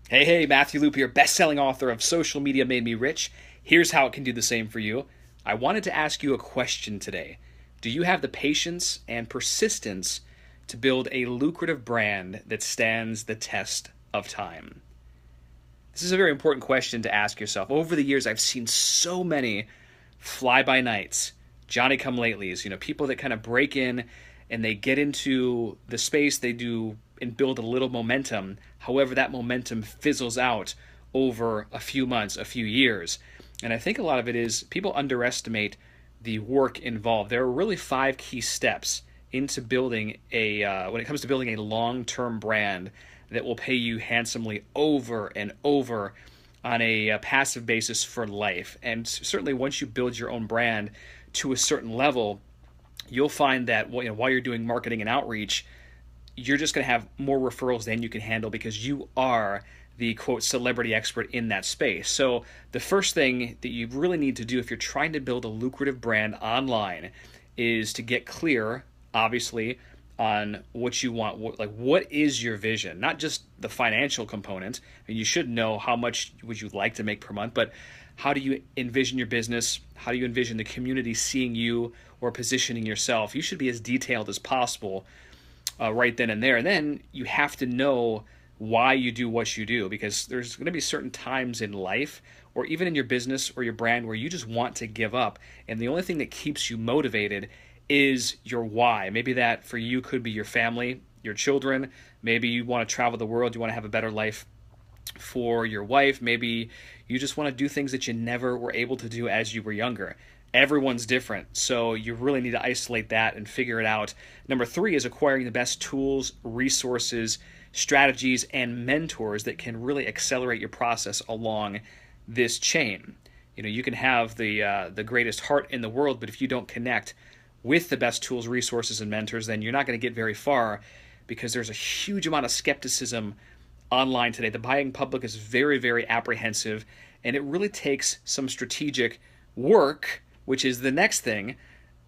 Hey, Matthew Loop here, best-selling author of Social Media Made Me Rich. Here's how it can do the same for you. I wanted to ask you a question today. Do you have the patience and persistence to build a lucrative brand that stands the test of time? This is a very important question to ask yourself. Over the years, I've seen so many fly-by-nights, Johnny-come-latelys, people that kind of break in and they get into the space, they do and build a little momentum. However, that momentum fizzles out over a few months, a few years. And I think a lot of it is people underestimate the work involved. There are really five key steps into building when it comes to building a long-term brand that will pay you handsomely over and over on a passive basis for life. And certainly once you build your own brand to a certain level, you'll find that while you're doing marketing and outreach, you're just going to have more referrals than you can handle because you are the quote celebrity expert in that space. So the first thing that you really need to do if you're trying to build a lucrative brand online is to get clear, obviously, on what you want. What is your vision? Not just the financial component. I mean, you should know how much would you like to make per month, but how do you envision your business? How do you envision the community seeing you or positioning yourself? You should be as detailed as possible right then and there. And then you have to know why you do what you do, because there's going to be certain times in life or even in your business or your brand where you just want to give up. And the only thing that keeps you motivated is your why. Maybe that for you could be your family, your children. Maybe you want to travel the world. You want to have a better life for your wife. Maybe you just want to do things that you never were able to do as you were younger. Everyone's different, so you really need to isolate that and figure it out. Number three is acquiring the best tools, resources, strategies, and mentors that can really accelerate your process along this chain. You can have the greatest heart in the world, but if you don't connect with the best tools, resources, and mentors, then you're not going to get very far, because there's a huge amount of skepticism online today. The buying public is very, very apprehensive, and it really takes some strategic work, which is the next thing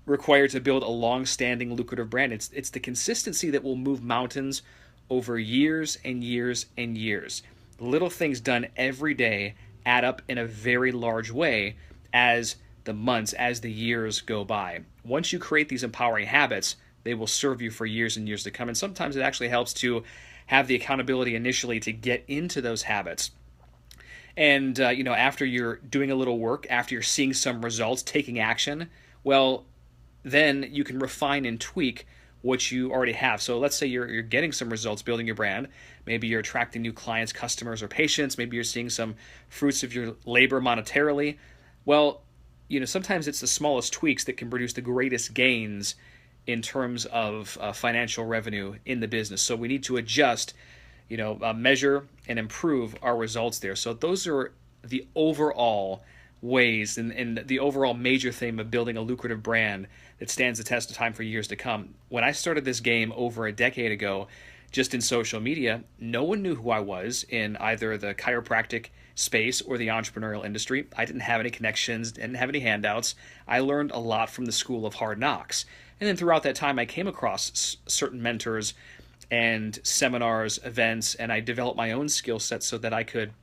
required to build a long-standing lucrative brand. It's the consistency that will move mountains over years and years and years. Little things done every day add up in a very large way as the months, as the years go by. Once you create these empowering habits, they will serve you for years and years to come. And sometimes it actually helps to have the accountability initially to get into those habits. And after you're doing a little work, after you're seeing some results, taking action, well, then you can refine and tweak what you already have. So let's say you're getting some results building your brand. Maybe you're attracting new clients, customers, or patients. Maybe you're seeing some fruits of your labor monetarily. Well, sometimes it's the smallest tweaks that can produce the greatest gains in terms of financial revenue in the business. So we need to adjust, measure and improve our results there. So those are the overall ways and the overall major theme of building a lucrative brand that stands the test of time for years to come. When I started this game over a decade ago, just in social media, no one knew who I was in either the chiropractic space or the entrepreneurial industry. I didn't have any connections, didn't have any handouts. I learned a lot from the school of hard knocks. And then throughout that time, I came across certain mentors and seminars, events, and I developed my own skill set so that I could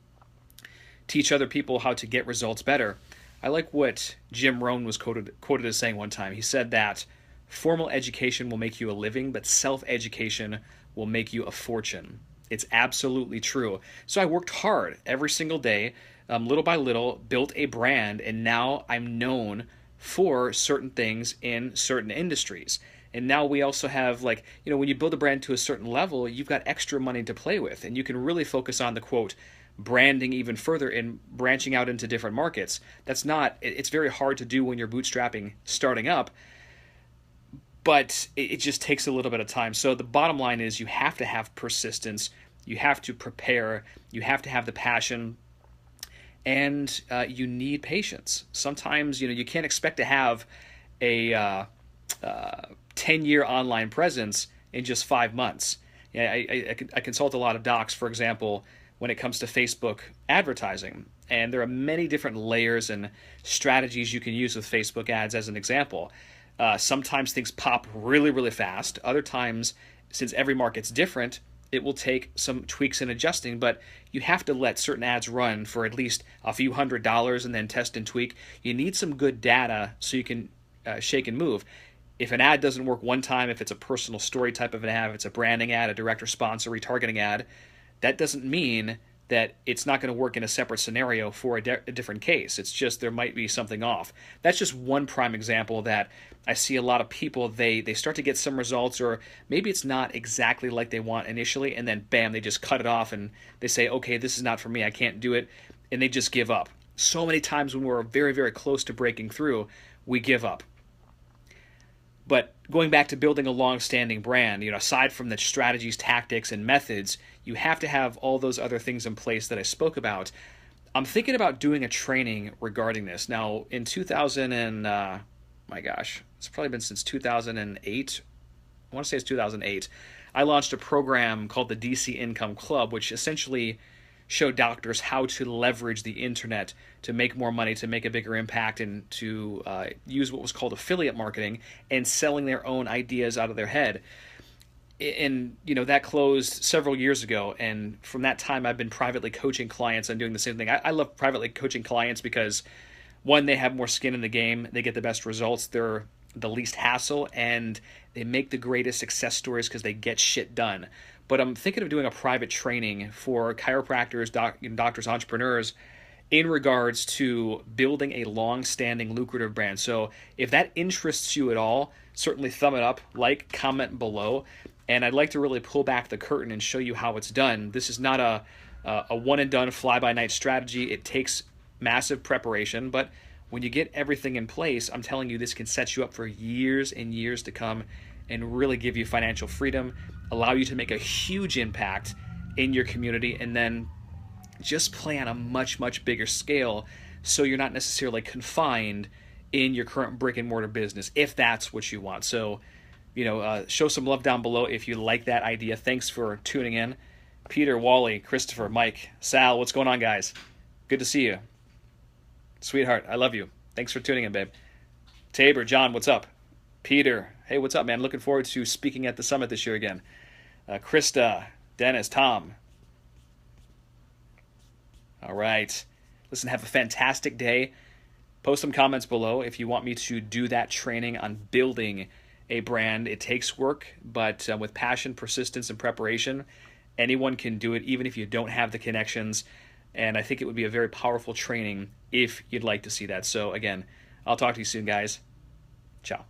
teach other people how to get results better. I like what Jim Rohn was quoted as saying one time. He said that formal education will make you a living, but self-education will make you a fortune. It's absolutely true. So I worked hard every single day, little by little, built a brand, and now I'm known for certain things in certain industries. And now we also have, when you build a brand to a certain level, you've got extra money to play with, and you can really focus on the quote branding even further and branching out into different markets. It's very hard to do when you're bootstrapping, starting up, but it just takes a little bit of time. So the bottom line is you have to have persistence, you have to prepare, you have to have the passion, and you need patience. Sometimes you can't expect to have a 10-year online presence in just 5 months. I consult a lot of docs, for example, when it comes to Facebook advertising. And there are many different layers and strategies you can use with Facebook ads as an example. Sometimes things pop really, really fast. Other times, since every market's different, it will take some tweaks and adjusting, but you have to let certain ads run for at least a few $100s and then test and tweak. You need some good data so you can shake and move. If an ad doesn't work one time, if it's a personal story type of an ad, if it's a branding ad, a direct response, or retargeting ad, that doesn't mean that it's not going to work in a separate scenario for a different case. It's just there might be something off. That's just one prime example that I see a lot of people, they start to get some results, or maybe it's not exactly like they want initially, and then bam, they just cut it off and they say, okay, this is not for me, I can't do it, and they just give up. So many times when we're very, very close to breaking through, we give up. But going back to building a long-standing brand, aside from the strategies, tactics, and methods, you have to have all those other things in place that I spoke about. I'm thinking about doing a training regarding this. Now, in 2000 and, my gosh, it's probably been since 2008. I want to say it's 2008. I launched a program called the DC Income Club, which essentially showed doctors how to leverage the internet to make more money, to make a bigger impact, and to use what was called affiliate marketing and selling their own ideas out of their head. And that closed several years ago, and from that time I've been privately coaching clients on doing the same thing. I love privately coaching clients because, one, they have more skin in the game, they get the best results, they're the least hassle, and they make the greatest success stories because they get shit done. But I'm thinking of doing a private training for chiropractors, doctors, entrepreneurs, in regards to building a long-standing lucrative brand. So if that interests you at all, certainly thumb it up, like, comment below, and I'd like to really pull back the curtain and show you how it's done. This is not a one-and-done, fly-by-night strategy. It takes massive preparation, but when you get everything in place, I'm telling you, this can set you up for years and years to come and really give you financial freedom, allow you to make a huge impact in your community, and then just play on a much, much bigger scale so you're not necessarily confined in your current brick and mortar business, if that's what you want. So, show some love down below if you like that idea. Thanks for tuning in. Peter, Wally, Christopher, Mike, Sal, what's going on, guys? Good to see you. Sweetheart, I love you. Thanks for tuning in, babe. Tabor, John, what's up? Peter, hey, what's up, man? Looking forward to speaking at the summit this year again. Krista, Dennis, Tom. All right. Listen, have a fantastic day. Post some comments below if you want me to do that training on building a brand. It takes work, but with passion, persistence, and preparation, anyone can do it, even if you don't have the connections. And I think it would be a very powerful training if you'd like to see that. So again, I'll talk to you soon, guys. Ciao.